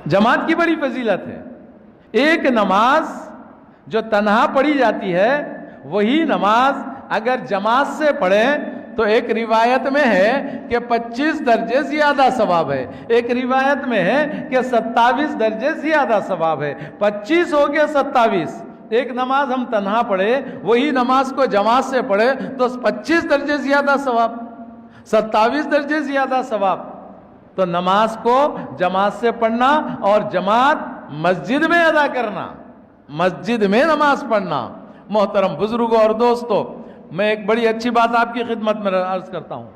جماعت کی بڑی فضیلت ہے. ایک نماز جو تنہا پڑھی جاتی ہے وہی نماز اگر جماعت سے پڑھیں تو ایک روایت میں ہے کہ 25 درجے زیادہ ثواب ہے، ایک روایت میں ہے کہ 27 درجے زیادہ ثواب ہے. 25 ہو گیا 27. ایک نماز ہم تنہا پڑھے وہی نماز کو جماعت سے پڑھے تو 25 درجے زیادہ ثواب، 27 درجے زیادہ ثواب. تو نماز کو جماعت سے پڑھنا اور جماعت مسجد میں ادا کرنا، مسجد میں نماز پڑھنا. محترم بزرگوں اور دوستو، میں ایک بڑی اچھی بات آپ کی خدمت میں عرض کرتا ہوں.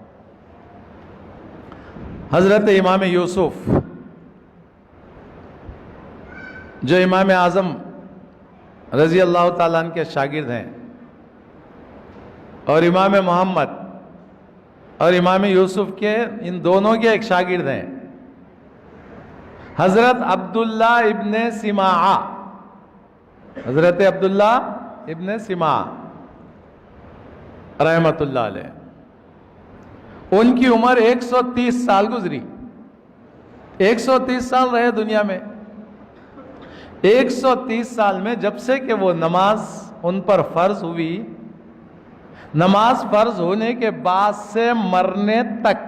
حضرت امام یوسف جو امام اعظم رضی اللہ تعالیٰ عنہ کے شاگرد ہیں، اور امام محمد اور امام یوسف کے ان دونوں کے ایک شاگرد ہیں، حضرت عبداللہ ابن سماعہ، حضرت عبداللہ ابن سماعہ رحمت اللہ علیہ. ان کی عمر 130 سال گزری، 130 سال رہے دنیا میں. 130 سال میں جب سے کہ وہ نماز ان پر فرض ہوئی، نماز فرض ہونے کے بعد سے مرنے تک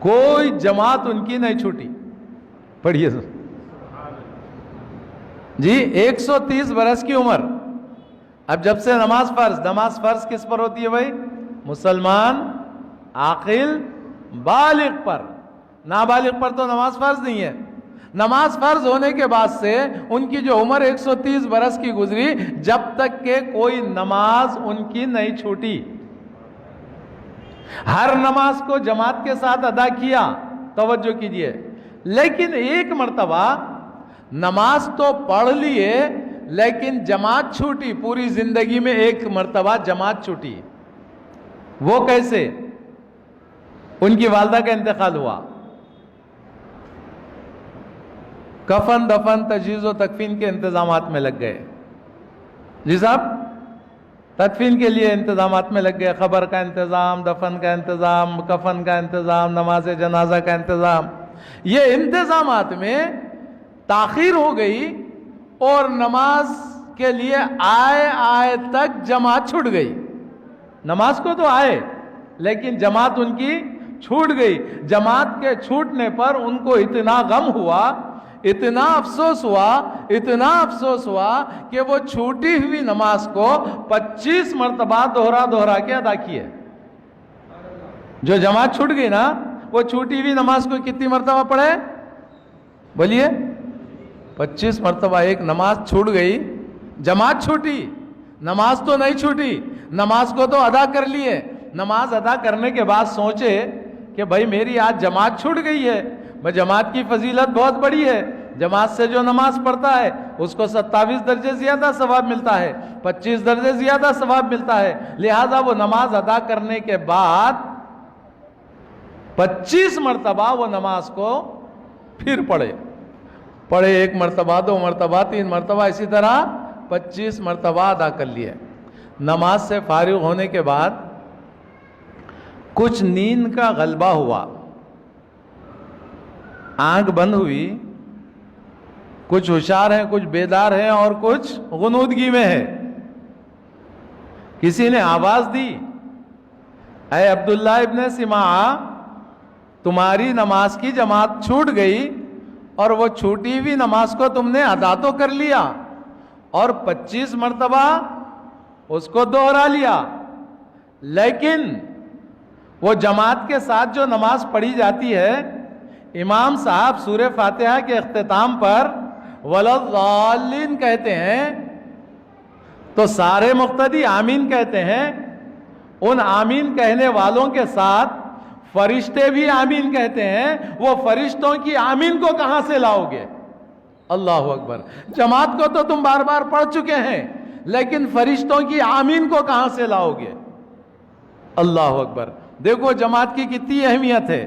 کوئی جماعت ان کی نہیں چھوٹی. پڑھیے جی، 130 برس کی عمر. اب جب سے نماز فرض کس پر ہوتی ہے بھائی؟ مسلمان عاقل بالغ پر. نابالغ پر تو نماز فرض نہیں ہے. نماز فرض ہونے کے بعد سے ان کی جو عمر 130 برس کی گزری، جب تک کہ کوئی نماز ان کی نہیں چھوٹی. ہر نماز کو جماعت کے ساتھ ادا کیا، توجہ کیجئے. لیکن ایک مرتبہ نماز تو پڑھ لیے لیکن جماعت چھوٹی. پوری زندگی میں ایک مرتبہ جماعت چھوٹی. وہ کیسے؟ ان کی والدہ کا انتقال ہوا، کفن دفن تجہیز و تکفین کے انتظامات میں لگ گئے. جی صاحب، تدفین کے لیے انتظامات میں لگ گئے، خبر کا انتظام، دفن کا انتظام، کفن کا انتظام، نماز جنازہ کا انتظام. یہ انتظامات میں تاخیر ہو گئی اور نماز کے لیے آئے تک جماعت چھوٹ گئی. نماز کو تو آئے لیکن جماعت ان کی چھوٹ گئی. جماعت کے چھوٹنے پر ان کو اتنا غم ہوا، اتنا افسوس ہوا کہ وہ چھوٹی ہوئی نماز کو 25 مرتبہ دوہرا کے ادا کیے. جو جماعت چھوٹ گئی نا، وہ چھوٹی ہوئی نماز کو کتنی مرتبہ پڑھے؟ بولیے. 25 مرتبہ. ایک نماز چھوٹ گئی، جماعت چھوٹی، نماز تو نہیں چھوٹی. نماز کو تو ادا کر لیے. نماز ادا کرنے کے بعد سوچے کہ بھائی میری آج جماعت چھوٹ گئی ہے. جماعت کی فضیلت بہت بڑی ہے. جماعت سے جو نماز پڑھتا ہے اس کو 27 درجے زیادہ ثواب ملتا ہے، 25 درجے زیادہ ثواب ملتا ہے. لہذا وہ نماز ادا کرنے کے بعد 25 مرتبہ وہ نماز کو پھر پڑھے. ایک مرتبہ، 2 مرتبہ، 3 مرتبہ، اسی طرح 25 مرتبہ ادا کر لیے. نماز سے فارغ ہونے کے بعد کچھ نیند کا غلبہ ہوا، آنکھ بند ہوئی. کچھ ہوشیار ہیں، کچھ بیدار ہیں اور کچھ غنودگی میں ہے. کسی نے آواز دی، اے عبداللہ ابن سماعہ، تمہاری نماز کی جماعت چھوٹ گئی اور وہ چھوٹی ہوئی نماز کو تم نے ادا تو کر لیا اور 25 مرتبہ اس کو دوہرا لیا، لیکن وہ جماعت کے ساتھ جو نماز پڑھی جاتی ہے، امام صاحب سورہ فاتحہ کے اختتام پر وَلَضَّالِّينَ کہتے ہیں تو سارے مقتدی آمین کہتے ہیں. ان آمین کہنے والوں کے ساتھ فرشتے بھی آمین کہتے ہیں. وہ فرشتوں کی آمین کو کہاں سے لاؤ گے؟ اللہ اکبر. جماعت کو تو تم بار بار پڑھ چکے ہیں لیکن فرشتوں کی آمین کو کہاں سے لاؤ گے؟ اللہ اکبر. دیکھو جماعت کی کتنی اہمیت ہے.